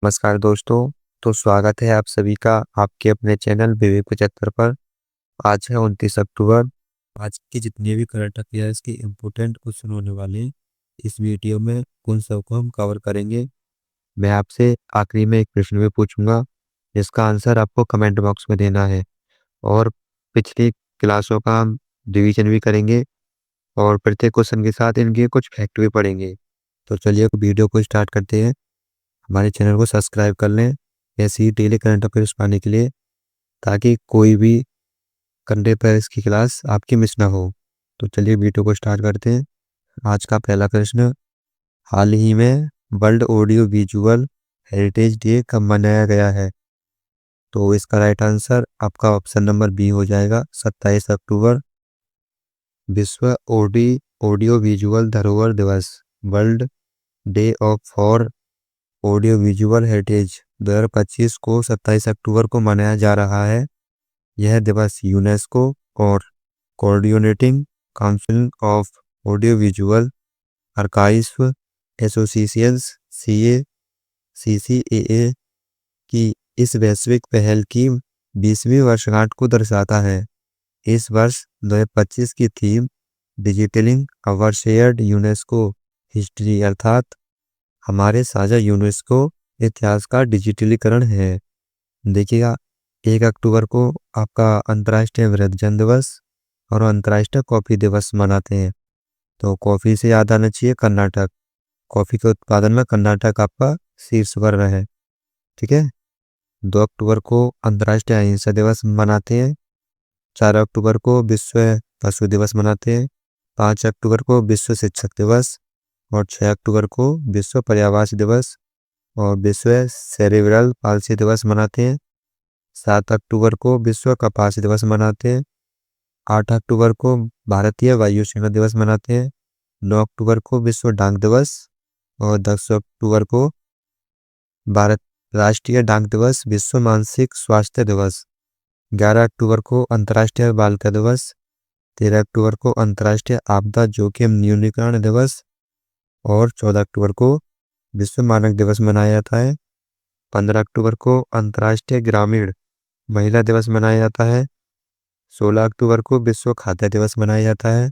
नमस्कार दोस्तों। तो स्वागत है आप सभी का आपके अपने चैनल विवेक 75 पर। आज है 29 अक्टूबर। आज की जितने भी करंट अफेयर्स के इम्पोर्टेंट क्वेश्चन होने वाले हैं, इस वीडियो में उन सबको हम कवर करेंगे। मैं आपसे आखिरी में एक प्रश्न भी पूछूंगा, जिसका आंसर आपको कमेंट बॉक्स में देना है। और पिछली क्लासों का हम रिवीजन भी करेंगे और प्रत्येक क्वेश्चन के साथ इनके कुछ फैक्ट भी पढ़ेंगे। तो चलिए वीडियो को स्टार्ट करते हैं। हमारे चैनल को सब्सक्राइब कर लें ऐसी ही डेली करंट अफेयर्स पाने के लिए, ताकि कोई भी करंट अफेयर्स की क्लास आपकी मिस ना हो। तो चलिए वीडियो को स्टार्ट करते हैं। आज का पहला प्रश्न, हाल ही में world audio visual heritage day कब मनाया गया है? तो इसका राइट आंसर आपका ऑप्शन नंबर बी हो जाएगा, 27 अक्टूबर। विश्व ऑडियो विजुअल धरोहर दिवस, world day of for audio visual heritage 2025 को 27 अक्टूबर को मनाया जा रहा है। यह दिवस यूनेस्को और coordinating council of audio visual archives associations CCAA की इस वैश्विक पहल की 20वीं वर्षगांठ को दर्शाता है। इस वर्ष 2025 की theme digitalising our shared UNESCO history, अर्थात हमारे साझा यूनेस्को इतिहास का डिजिटलीकरण है। देखिएगा, 1 अक्टूबर को आपका अंतर्राष्ट्रीय वृद्धजन दिवस और अंतर्राष्ट्रीय कॉफी दिवस मनाते हैं। तो कॉफी से याद आना चाहिए कर्नाटक। कॉफी के उत्पादन में कर्नाटक आपका शीर्ष पर है। ठीक है। 2 अक्टूबर को अंतर्राष्ट्रीय अहिंसा दिवस मनाते हैं। 4 अक्टूबर को विश्व पशु दिवस मनाते हैं। 5 अक्टूबर को विश्व शिक्षक दिवस और 6 अक्टूबर को विश्व पर्यावरण दिवस और विश्व सेरेब्रल पाल्सी दिवस मनाते हैं। 7 अक्टूबर को विश्व कपास दिवस मनाते हैं। 8 अक्टूबर को भारतीय वायुसेना दिवस मनाते हैं। 9 अक्टूबर को विश्व डाक दिवस और 10 अक्टूबर को भारत राष्ट्रीय डाक दिवस, विश्व मानसिक स्वास्थ्य दिवस। 11 अक्टूबर को अंतर्राष्ट्रीय बालिका दिवस। 13 अक्टूबर को अंतर्राष्ट्रीय आपदा जोखिम न्यूनीकरण दिवस और 14 अक्टूबर को विश्व मानक दिवस मनाया जाता है। 15 अक्टूबर को अंतर्राष्ट्रीय ग्रामीण महिला दिवस मनाया जाता है। 16 अक्टूबर को विश्व खाद्य दिवस मनाया जाता है।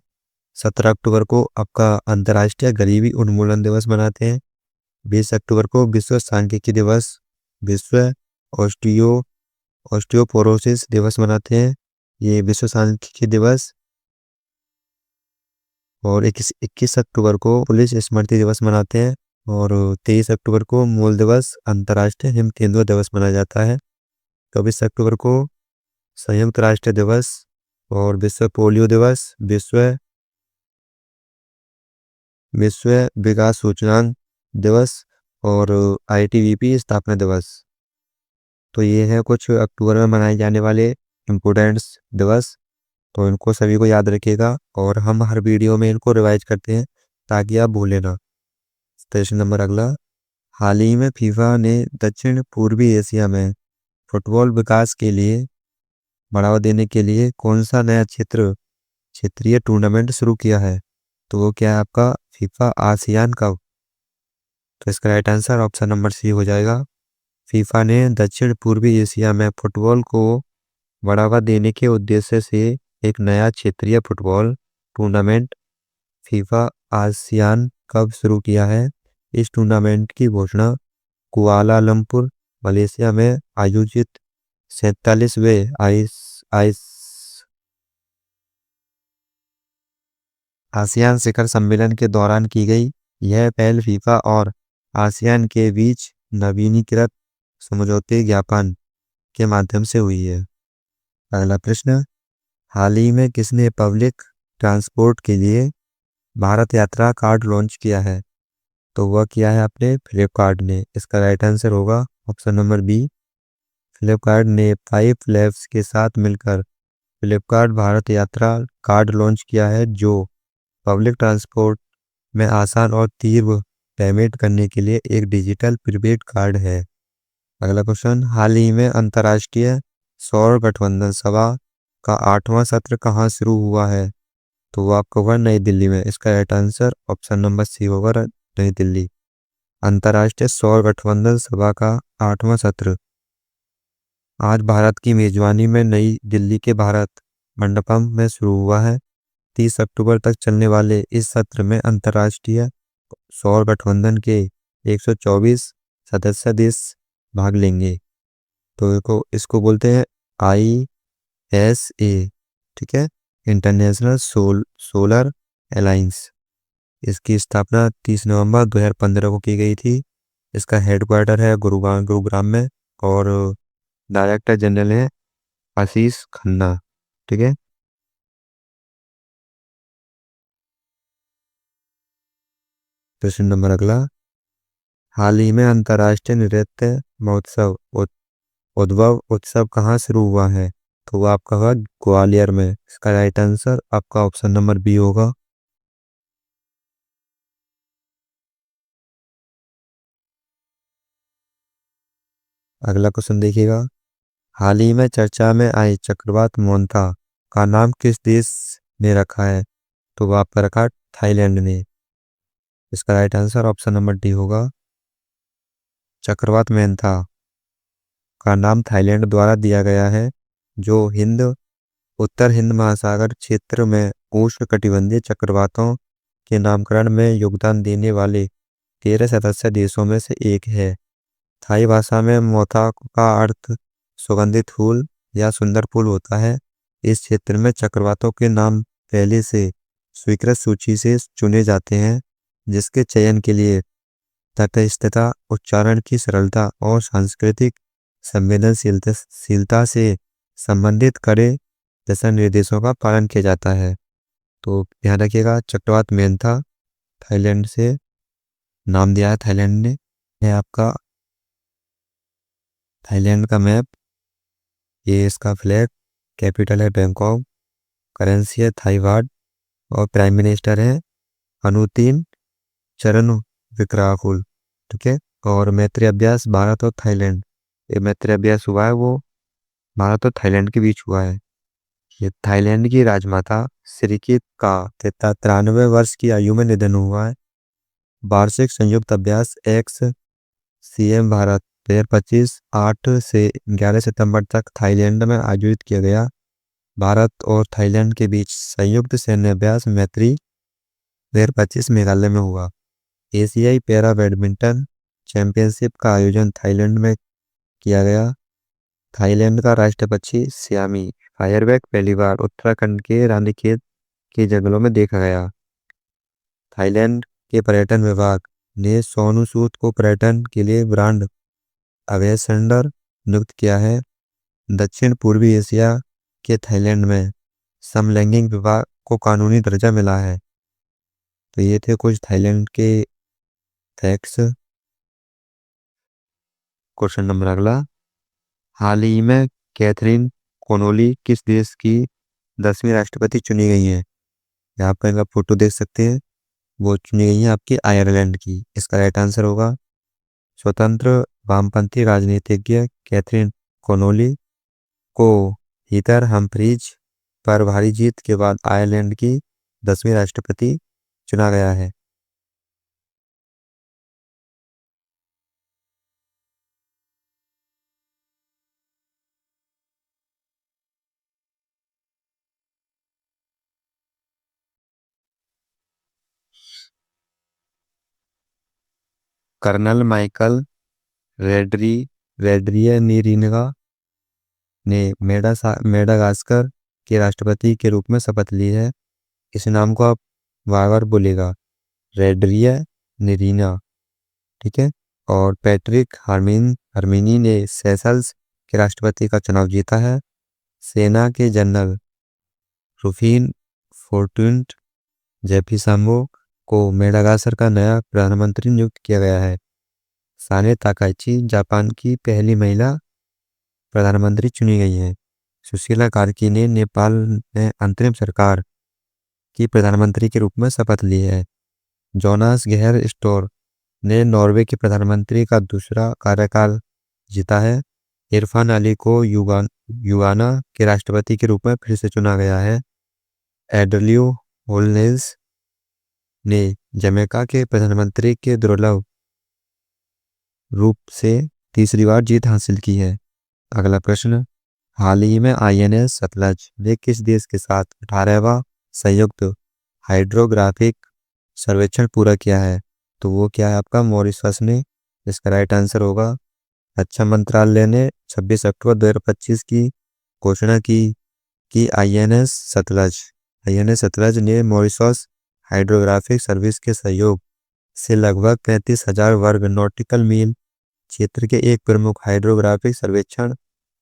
17 अक्टूबर को आपका अंतर्राष्ट्रीय गरीबी उन्मूलन दिवस मनाते हैं। 20 अक्टूबर को विश्व सांख्यिकी दिवस, विश्व ऑस्टियोपोरोसिस दिवस मनाते हैं। ये विश्व सांख्यिकी दिवस। और 21 अक्टूबर को पुलिस स्मृति दिवस मनाते हैं। और 23 अक्टूबर को मूल दिवस अंतर्राष्ट्रीय हिम तेंदुआ दिवस मनाया जाता है। 24 अक्टूबर को संयुक्त राष्ट्र दिवस और विश्व पोलियो दिवस, विश्व विकास सूचकांक दिवस और ITBP स्थापना दिवस। तो ये है कुछ अक्टूबर में मनाए जाने वाले इम्पोर्टेंट्स दिवस। तो इनको सभी को याद रखिएगा और हम हर वीडियो में इनको रिवाइज करते हैं, ताकि आप भूलें ना। प्रश्न नंबर अगला, हाल ही में फीफा ने दक्षिण पूर्वी एशिया में फुटबॉल विकास के लिए बढ़ावा देने के लिए कौन सा नया क्षेत्रीय टूर्नामेंट शुरू किया है? तो वो क्या है आपका फीफा आसियान कप। तो इसका right answer option number C हो जाएगा। फीफा ने दक्षिण पूर्वी एशिया में फुटबॉल को बढ़ावा देने के उद्देश्य से एक नया क्षेत्रीय football tournament FIFA ASEAN cup शुरू किया है। इस टूर्नामेंट की घोषणा कुआलालंपुर, मलेशिया में आयोजित 47वें आसियान शिखर सम्मेलन के दौरान की गई। यह पहल फीफा और आसियान के बीच नवीनीकृत समझौते ज्ञापन के माध्यम से हुई है। अगला प्रश्न, हाल ही में किसने पब्लिक ट्रांसपोर्ट के लिए भारत यात्रा कार्ड लॉन्च किया है? तो वह किया है आपने फ्लिपकार्ट ने। इसका राइट आंसर होगा ऑप्शन नंबर बी। फ्लिपकार्ट ने 5 लैब्स के साथ मिलकर फ्लिपकार्ट भारत यात्रा कार्ड लॉन्च किया है, जो पब्लिक ट्रांसपोर्ट में आसान और तीव्र पेमेंट करने के लिए एक डिजिटल प्रीपेड कार्ड है। अगला क्वेश्चन, हाल ही में अंतर्राष्ट्रीय सौर गठबंधन सभा का 8वां सत्र कहाँ शुरू हुआ है? तो वो आपका हुआ नई दिल्ली में। इसका right answer option number C होगा, नई दिल्ली। अंतर्राष्ट्रीय सौर गठबंधन सभा का 8वां सत्र आज भारत की मेजबानी में नई दिल्ली के भारत मंडपम में शुरू हुआ है। 30 अक्टूबर तक चलने वाले इस सत्र में अंतर्राष्ट्रीय सौर गठबंधन के 124 सदस्य देश भाग लेंगे। तो इसको बोलते हैं ISA, ठीक है, इंटरनेशनल सोलर अलायंस। इसकी स्थापना 30 नवंबर 2015 को की गई थी। इसका हेडक्वार्टर है गुरुग्राम में और डायरेक्टर जनरल है आशीष खन्ना, ठीक है। प्रश्न नंबर अगला, हाल ही में अंतर्राष्ट्रीय नृत्य महोत्सव उद्भव उत्सव कहाँ शुरू हुआ है? तो वो आपका होगा ग्वालियर में। इसका राइट आंसर आपका ऑप्शन नंबर बी होगा। अगला क्वेश्चन देखिएगा, हाल ही में चर्चा में आई चक्रवात मोंथा का नाम किस देश ने रखा है? तो वो आपका रखा थाईलैंड ने। इसका right answer option number D होगा। चक्रवात मोंथा का नाम थाईलैंड द्वारा दिया गया है, जो उत्तर हिंद महासागर क्षेत्र में उष्णकटिबंधीय चक्रवातों के नामकरण में योगदान देने वाले 13 सदस्य देशों में से एक है। थाई भाषा में मोथा का अर्थ सुगंधित फूल या सुंदर फूल होता है। इस क्षेत्र में चक्रवातों के नाम पहले से स्वीकृत सूची से चुने जाते हैं, जिसके चयन के लिए तटस्थता, उच्चारण की सरलता और सांस्कृतिक संवेदनशीलता से संबंधित कड़े दिशा निर्देशों का पालन किया जाता है। तो ध्यान रखिएगा, चक्रवात मोंथा थाईलैंड से नाम दिया है थाईलैंड ने। है आपका थाईलैंड का मैप, ये इसका फ्लैग, कैपिटल है बैंकॉक, करेंसी है थाई बाट और प्राइम मिनिस्टर है अनुतिन चरण विक्राकुल, ठीक है। और मैत्री अभ्यास भारत और थाईलैंड, ये मैत्री अभ्यास हुआ है वो भारत और थाईलैंड के बीच हुआ है। ये थाईलैंड की राजमाता सिरिकित का 93 वर्ष की आयु में निधन हुआ है। वार्षिक संयुक्त अभ्यास एक्स CM भारत 2025 8 से 11 सितंबर तक थाईलैंड में आयोजित किया गया। भारत और थाईलैंड के बीच संयुक्त सैन्य अभ्यास मैत्री 2025 मेघालय में हुआ। एशियाई पैरा बैडमिंटन चैंपियनशिप का आयोजन थाईलैंड में किया गया। थाईलैंड का राष्ट्रीय पक्षी सियामी फायरबैक पहली बार उत्तराखंड के रानीखेत के जंगलों में देखा गया। थाईलैंड के पर्यटन विभाग ने सोनू सूद को पर्यटन के लिए ब्रांड एम्बेसडर नियुक्त किया है। दक्षिण पूर्वी एशिया के थाईलैंड में समलैंगिक विवाह को कानूनी दर्जा मिला है। तो ये थे कुछ थाईलैंड के फैक्ट्स। क्वेश्चन नंबर अगला, हाल ही में कैथरीन कोनोली किस देश की 10वीं राष्ट्रपति चुनी गई है? यहाँ पर इनका फोटो देख सकते हैं, वो चुनी गई है आपकी आयरलैंड की। इसका राइट आंसर होगा स्वतंत्र वामपंथी राजनीतिज्ञ कैथरीन कोनोली को हीथर हम्फ्रीज पर भारी जीत के बाद आयरलैंड की 10वीं राष्ट्रपति चुना गया है। कर्नल माइकल रेड्रियनीरिंगा ने मेडागास्कर के राष्ट्रपति के रूप में शपथ ली है। इस नाम को आप बार बार बोलेगा, रेड्रियनीरिंगा, ठीक है। और पैट्रिक हर्मिनी ने सेशल्स के राष्ट्रपति का चुनाव जीता है। सेना के जनरल रुफिन फोर्टुनेट जेफिसामो को मेडागास्कर का नया प्रधानमंत्री नियुक्त किया गया है। साने ताकाची जापान की पहली महिला प्रधानमंत्री चुनी गई हैं। सुशीला कार्की ने नेपाल में अंतरिम सरकार की प्रधानमंत्री के रूप में शपथ ली है। जोनास गेहर स्टोर ने नॉर्वे के प्रधानमंत्री का दूसरा कार्यकाल जीता है। इरफान अली को युगाना के राष्ट्रपति के रूप में फिर से चुना गया है। एडल्यू होलनेस ने जमैका के प्रधानमंत्री के दुर्लभ रूप से तीसरी बार जीत हासिल की है। अगला प्रश्न, हाल ही में आईएनएस सतलज ने किस देश के साथ 18वां संयुक्त हाइड्रोग्राफिक सर्वेक्षण पूरा किया है? तो वो क्या है आपका मॉरिशस ने। इसका राइट आंसर होगा रक्षा मंत्रालय ने 26 अक्टूबर 2025 की घोषणा की कि आईएनएस सतलज ने मॉरिशस हाइड्रोग्राफिक सर्विस के सहयोग से लगभग 35,000 वर्ग नॉटिकल मील क्षेत्र के एक प्रमुख हाइड्रोग्राफिक सर्वेक्षण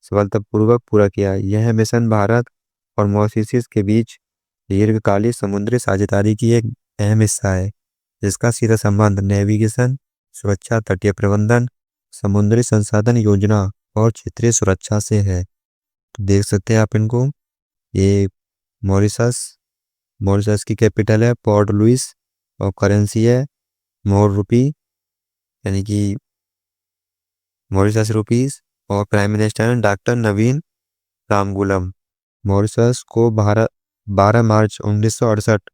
सफलतापूर्वक पूरा किया। यह मिशन भारत और मॉरिशस के बीच दीर्घकालिक समुद्री साझेदारी की एक अहम हिस्सा है, जिसका सीधा संबंध नेविगेशन, सुरक्षा, तटीय प्रबंधन, समुद्री संसाधन योजना और क्षेत्रीय सुरक्षा से है। तो देख सकते हैं आप इनको। ये मॉरिशस मॉरिशस की कैपिटल है पोर्ट लुइस और करेंसी है मोर रुपी, यानी कि मॉरिशस रुपीस। और प्राइम मिनिस्टर हैं डॉक्टर नवीन रामगुलम। मॉरिशस को भारत 12 मार्च 1968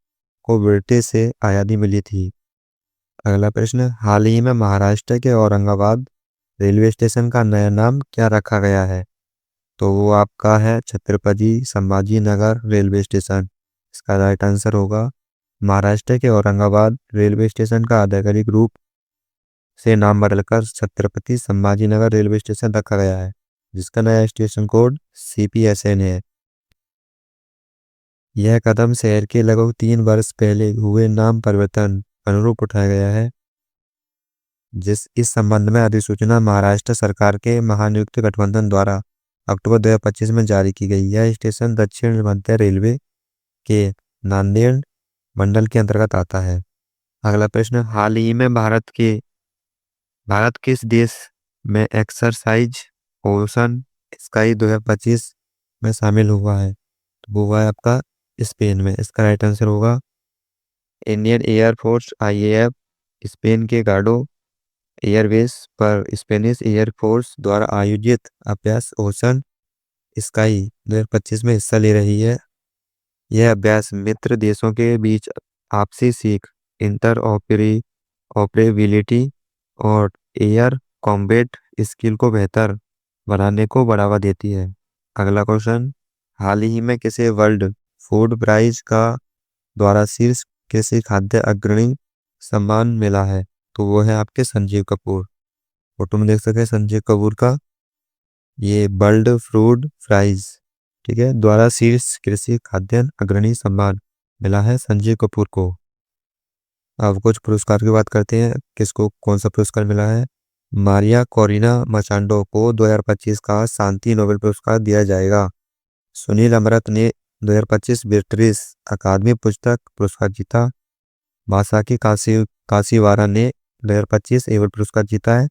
को ब्रिटेन से आज़ादी मिली थी। अगला प्रश्न, हाल ही में महाराष्ट्र के औरंगाबाद रेलवे स्टेशन का नया नाम क्या रखा गया है? तो वो आपका है छत्रपति संभाजी नगर रेलवे स्टेशन। इसका राइट आंसर होगा महाराष्ट्र के औरंगाबाद रेलवे स्टेशन का आधिकारिक रूप से नाम बदलकर छत्रपति संभाजी नगर रेलवे स्टेशन रखा गया है, जिसका नया स्टेशन कोड CPSN है। यह कदम शहर के लगभग 3 वर्ष पहले हुए नाम परिवर्तन अनुरूप उठाया गया है। इस संबंध में अधिसूचना महाराष्ट्र सरकार के महानियुक्त गठबंधन द्वारा अक्टूबर 2025 में जारी की गई। यह स्टेशन दक्षिण मध्य रेलवे के नांदेड़ मंडल के अंतर्गत आता है। अगला प्रश्न, हाल ही में भारत किस देश में एक्सरसाइज ओशन स्काई 2025 में शामिल हुआ है? तो वो है आपका स्पेन में। इसका राइट आंसर होगा इंडियन एयरफोर्स IAF स्पेन के गार्डो एयरबेस पर स्पेनिश एयरफोर्स द्वारा आयोजित अभ्यास ओशन स्काई 2025 में हिस्सा ले रही है। यह अभ्यास मित्र देशों के बीच आपसी सीख, इंटर ऑपरेबिलिटी और एयर कॉम्बैट स्किल को बेहतर बनाने को बढ़ावा देती है। अगला क्वेश्चन, हाल ही में किसे वर्ल्ड फूड प्राइज का द्वारा शीर्ष कृषि खाद्य अग्रणी सम्मान मिला है? तो वो है आपके संजीव कपूर। फोटो में देख सकते हैं संजीव कपूर का। ये वर्ल्ड फूड प्राइज, ठीक है, द्वारा शीर्ष कृषि खाद्य अग्रणी सम्मान मिला है संजीव कपूर को। अब कुछ पुरस्कार की बात करते हैं, किसको कौन सा पुरस्कार मिला है। मारिया कोरिना मचांडो को 2025 का शांति नोबेल पुरस्कार दिया जाएगा। सुनील अमृत ने 2025 ब्रिटिश अकादमी पुस्तक पुरस्कार जीता। मासाकी काशीवारा ने 2025 एवल पुरस्कार जीता है।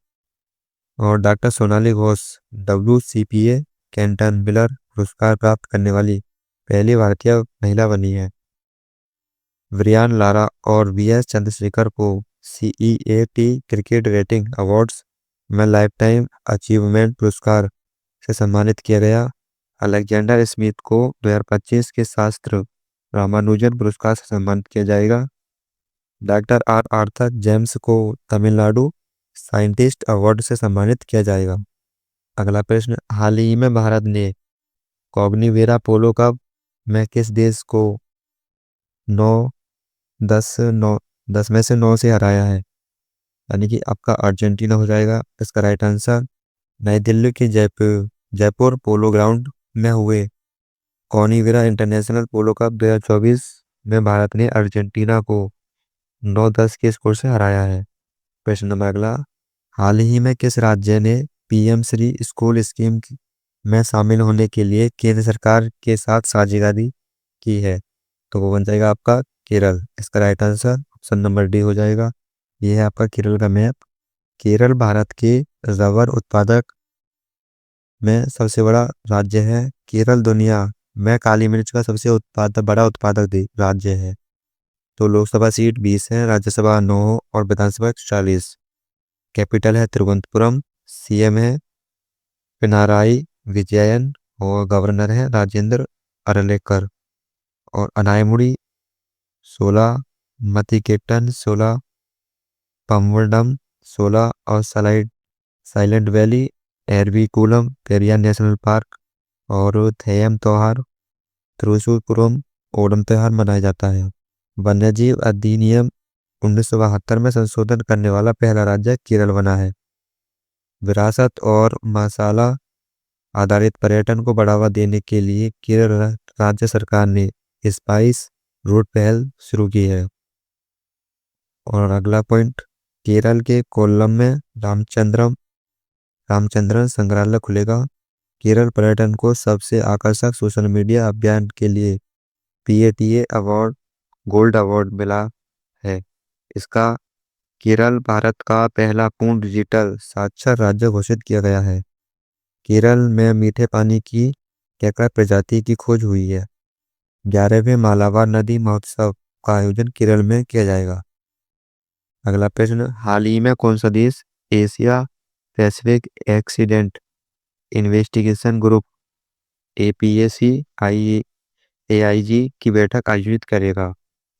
और doctor Sonali Ghosh WCPA Canton Miller पुरस्कार प्राप्त करने वाली पहली भारतीय महिला बनी है। ब्रियान लारा और VS चंद्रशेखर को CEAT क्रिकेट रेटिंग अवार्ड्स में लाइफ टाइम अचीवमेंट पुरस्कार से सम्मानित किया गया। अलेक्जेंडर स्मिथ को 2025 के शास्त्र रामानुजन पुरस्कार से सम्मानित किया जाएगा। डॉक्टर आर्थर जेम्स को तमिलनाडु साइंटिस्ट अवार्ड से सम्मानित किया जाएगा। अगला प्रश्न, हाल ही में भारत ने कॉग्निवेरा पोलो कप में किस देश को 10 में से 9 से हराया है? यानी कि आपका अर्जेंटीना हो जाएगा। इसका राइट आंसर नई दिल्ली के जयपुर पोलो ग्राउंड में हुए कॉग्निवेरा इंटरनेशनल पोलो कप 2024 में भारत ने अर्जेंटीना को 9-10 के स्कोर से हराया है। प्रश्न नंबर अगला, हाल ही में किस राज्य ने PM श्री स्कूल स्कीम में शामिल होने के लिए केंद्र सरकार के साथ साझेदारी की है? तो वो बन जाएगा आपका केरल। इसका right answer option number D हो जाएगा। ये है आपका केरल का मैप। केरल भारत के रबर उत्पादक में सबसे बड़ा राज्य है। केरल दुनिया में काली मिर्च का सबसे बड़ा उत्पादक राज्य है। तो लोकसभा सीट 20 है, राज्यसभा 9 और विधानसभा 40। कैपिटल है तिरुवनंतपुरम। CM है पिनाराई विजयन और गवर्नर है राजेंद्र अरलेकर। और अनायमुड़ी 16, मतिकेटन 16, पम्वरडम 16 और silent valley, Eravikulam Periyar national park और थेयम त्योहार, त्रिशूरपुरम ओणम त्योहार मनाया जाता है। वन्यजीव अधिनियम 1972 में संशोधन करने वाला पहला राज्य केरल बना है। विरासत और मसाला आधारित पर्यटन को बढ़ावा देने के लिए केरल राज्य सरकार ने स्पाइस रूट पहल शुरू की है। और अगला पॉइंट, केरल के कोल्लम में रामचंद्रन संग्रहालय खुलेगा। केरल पर्यटन को सबसे आकर्षक सोशल मीडिया अभियान के लिए PATA अवार्ड गोल्ड अवार्ड मिला है। इसका केरल भारत का पहला पूर्ण डिजिटल साक्षर राज्य घोषित किया गया है। केरल में मीठे पानी की केकड़ा प्रजाति की खोज हुई है। 11वें मालाबार नदी महोत्सव का आयोजन केरल में किया जाएगा। अगला प्रश्न, हाल ही में कौन सा देश Asia Pacific accident investigation group APAC AIG की बैठक आयोजित करेगा?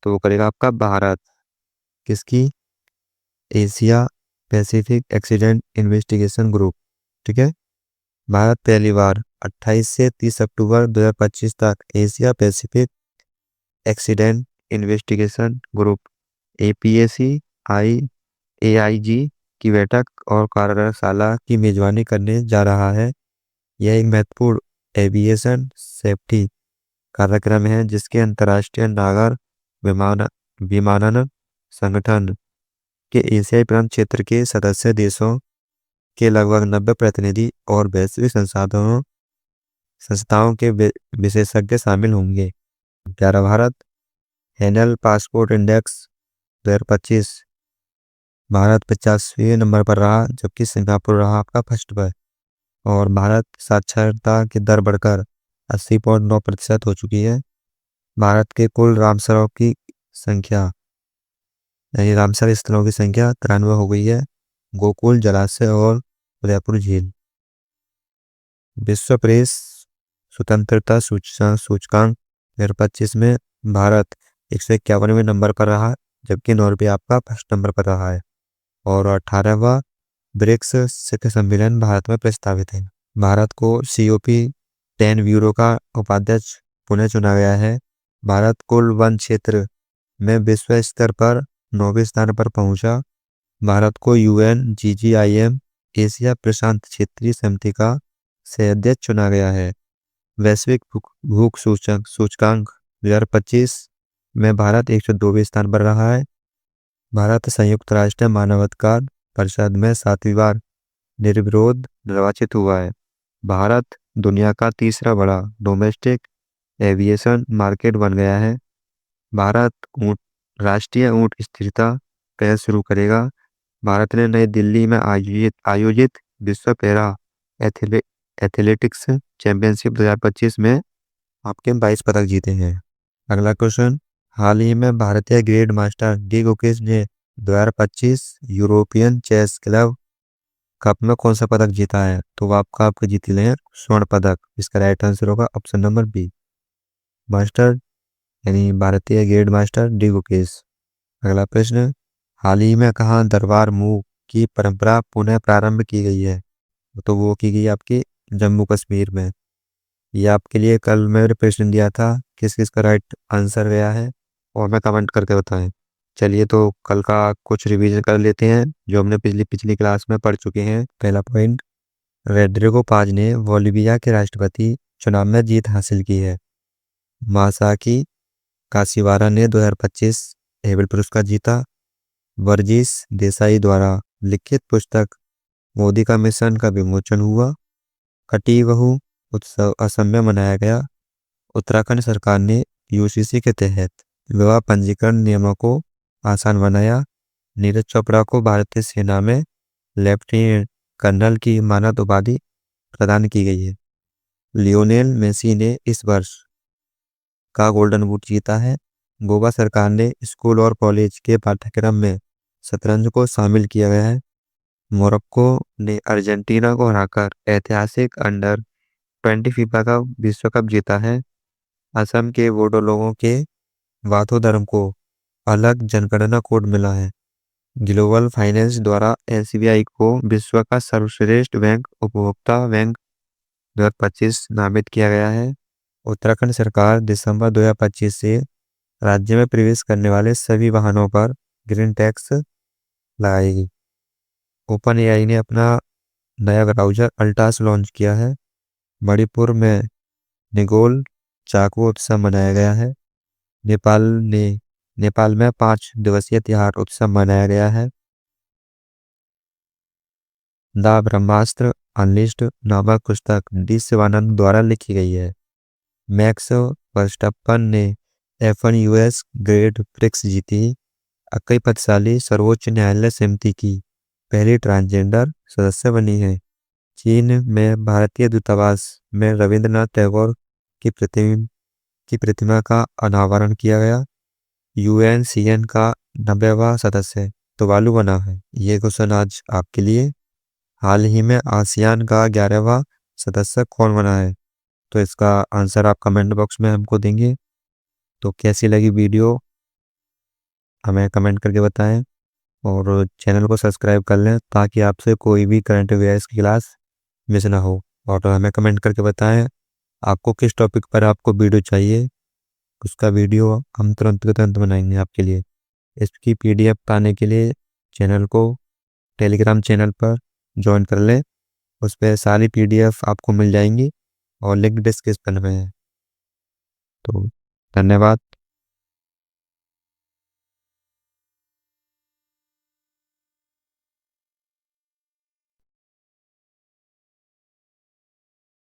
तो वो करेगा आपका भारत। किसकी? Asia Pacific accident investigation group. ठीक है। भारत पहली बार 28 से 30 अक्टूबर 2025 तक Asia Pacific accident investigation group APAC AIG की बैठक और कार्यशाला की मेजबानी करने जा रहा है। यह एक महत्वपूर्ण एविएशन सेफ्टी कार्यक्रम है जिसके अंतर्राष्ट्रीय नागर विमानन संगठन के एशियाई प्रांत क्षेत्र के सदस्य देशों के लगभग 90 प्रतिनिधि और वैश्विक संस्थाओं के विशेषज्ञ शामिल होंगे। प्यारा Bharat, Henley passport index 2025 Bharat 50वें नंबर पर रहा, जबकि सिंगापुर रहा आपका फर्स्ट पर। और भारत साक्षरता की दर बढ़कर 80.9% हो चुकी है। भारत के कुल रामसरों की संख्या यानी रामसर स्थलों की संख्या 93 हो गई है। गोकुल जलाशय और उदयपुर झील। विश्व प्रेस स्वतंत्रता सूचकांक 2025 में भारत 151वें नंबर पर रहा, जबकि नॉर्वे आपका फर्स्ट नंबर पर रहा है। और 18वां ब्रिक्स शिखर सम्मेलन भारत में प्रस्तावित है। भारत को COP10 ब्यूरो का उपाध्यक्ष पुनः चुना गया है। भारत कुल वन क्षेत्र में विश्व स्तर पर 9वें स्थान पर पहुंचा। भारत को UNGGIM एशिया प्रशांत क्षेत्रीय समिति का सह-अध्यक्ष चुना गया है। वैश्विक भूख सूचकांक 2025 में भारत 102वें स्थान पर रहा है। भारत संयुक्त राष्ट्र मानवाधिकार परिषद में 7वीं बार निर्विरोध निर्वाचित हुआ है। भारत दुनिया का तीसरा बड़ा डोमेस्टिक एविएशन मार्केट बन गया है। भारत राष्ट्रीय ऊंट स्थिरता पहल शुरू करेगा। भारत ने नई दिल्ली में आयोजित विश्व पैरा एथलेटिक्स चैंपियनशिप 2025 में आपके 22 पदक जीते हैं। अगला क्वेश्चन, हाल ही में भारतीय ग्रैंड मास्टर डी गुकेश ने 2025 यूरोपियन चेस क्लब कप में कौन सा पदक जीता है? तो वो आपके जीते हैं स्वर्ण पदक। इसका राइट आंसर होगा ऑप्शन नंबर बी, मास्टर यानी भारतीय ग्रैंड मास्टर डी गुकेश। अगला प्रश्न, हाल ही में कहाँ दरबार मूव की परंपरा पुनः प्रारंभ की गई है? तो वो की गई आपकी जम्मू कश्मीर में। ये आपके लिए कल मैंने प्रश्न दिया था, किस किस का राइट आंसर गया है और मैं कमेंट करके बताएं। चलिए तो कल का कुछ रिवीजन कर लेते हैं जो हमने पिछली क्लास में पढ़ चुके हैं। पहला पॉइंट, रोड्रिगो पाज ने बोलिविया के राष्ट्रपति चुनाव में जीत हासिल की है। मासाकी काशिवारा ने 2025 हेबल पुरस्कार जीता। वर्गीस देसाई द्वारा लिखित पुस्तक मोदी का मिशन का विमोचन हुआ। कटी बहू उत्सव असम में मनाया गया। उत्तराखंड सरकार ने UCC के तहत विवाह पंजीकरण नियमों को आसान बनाया। नीरज चोपड़ा को भारतीय सेना में लेफ्टिनेंट कर्नल की मानद उपाधि प्रदान की गई है। लियोनेल मेसी ने इस वर्ष का गोल्डन बूट जीता है। गोवा सरकार ने स्कूल और कॉलेज के पाठ्यक्रम में शतरंज को शामिल किया गया है। मोरक्को ने अर्जेंटीना को हराकर ऐतिहासिक अंडर-20 फीफा का विश्व कप जीता है। असम के बोडो लोगों के वाथो धर्म को अलग जनगणना कोड मिला है। ग्लोबल फाइनेंस द्वारा एसबीआई को विश्व का सर्वश्रेष्ठ बैंक उपभोक्ता बैंक 2025 नामित किया गया है। उत्तराखंड सरकार दिसंबर 2025 से राज्य में प्रवेश करने वाले सभी वाहनों पर ग्रीन टैक्स लगाएगी। ओपन एआई ने अपना नया ब्राउजर अल्टास लॉन्च किया है। मणिपुर में निगोल चाकू उत्सव मनाया गया है। नेपाल में 5 दिवसीय त्योहार उत्सव मनाया गया है। द ब्रह्मास्त्र अनलिस्टेड नामक पुस्तक डी शिवानंद द्वारा लिखी गई है। मैक्स वर्स्टप्पन ने F1 यूएस ग्रेड प्रिक्स जीती। अक्कई पथशाली सर्वोच्च न्यायालय समिति की पहली ट्रांसजेंडर सदस्य बनी है। चीन में भारतीय दूतावास में रविंद्रनाथ टैगोर की प्रतिमा का अनावरण किया गया। यूएनसीएन का 90वां सदस्य तुवालु बना है। ये क्वेश्चन आज आपके लिए। हाल ही में आसियान का 11वां सदस्य कौन बना है? तो इसका आंसर आप कमेंट बॉक्स में हमको देंगे। तो कैसी लगी वीडियो हमें कमेंट करके बताएं और चैनल को सब्सक्राइब कर लें ताकि आपसे कोई भी करंट अफेयर्स की क्लास मिस ना हो। और हमें कमेंट करके बताएं आपको किस टॉपिक पर आपको वीडियो चाहिए, उसका वीडियो हम तुरंत के तुरंत बनाएंगे आपके लिए। इसकी पीडीएफ पाने के लिए चैनल को टेलीग्राम चैनल पर ज्वाइन कर लें। उस पर सारी पीडीएफ आपको मिल जाएंगी और लिंक डिस्क्रिप्शन में है। तो धन्यवाद।